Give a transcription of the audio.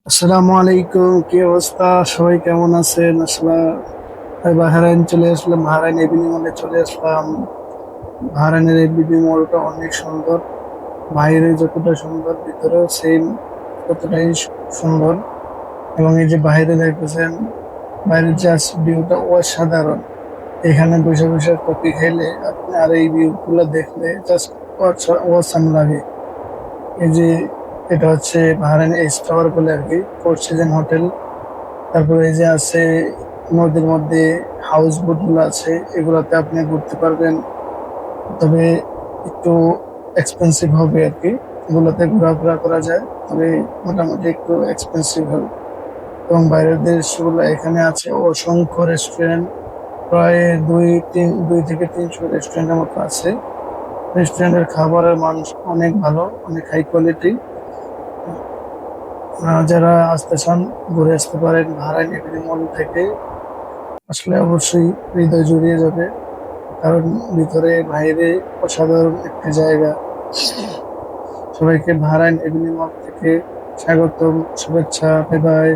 আসসালামু আলাইকুম, কি অবস্থা? সবাই কেমন আছেন? আসলে বাহরাইন চলে আসলাম, বাহরাইন এবিনি মলে চলে আসলাম। বাহরাইনের এবিনি মলটা অনেক সুন্দর। বাইরে যতটা সুন্দর, ভিতরেও সেম ততটাই সুন্দর। এবং এই যে বাইরে দেখতেছেন, বাইরের জাস্ট ভিউটা অসাধারণ। এখানে বসে বসে কফি খেলে আপনি আর এই ভিউ গুলো দেখলে জাস্ট অসাম লাগে। এই যে এটা হচ্ছে বাহরাইন এস টাওয়ার বলে আর কি, ফোর সিজন হোটেল। তারপরে এই যে আছে নদীর মধ্যে হাউস বোট গুলো আছে, এগুলাতে আপনি ঘুরতে পারবেন। তবে একটু এক্সপেন্সিভ হবে আর কি, এগুলোতে ঘোরাফেরা করা যায়, তবে মোটামুটি একটু এক্সপেন্সিভ হবে। এবং বাইরের দেশগুলো এখানে আছে অসংখ্য রেস্টুরেন্ট, প্রায় দুই থেকে 300 রেস্টুরেন্টের মতো আছে। রেস্টুরেন্টের খাবারের মান অনেক ভালো, অনেক হাই কোয়ালিটি। যারা আসতে চান ঘুরে আসতে পারেন বাহরাইন এভিনিউ মল থেকে। আসলে অবশ্যই হৃদয় জুড়িয়ে যাবে, কারণ ভিতরে বাইরে অসাধারণ একটি জায়গা। সবাইকে বাহরাইন এভিনিউ মল থেকে স্বাগতম, শুভেচ্ছা, বাই বাই।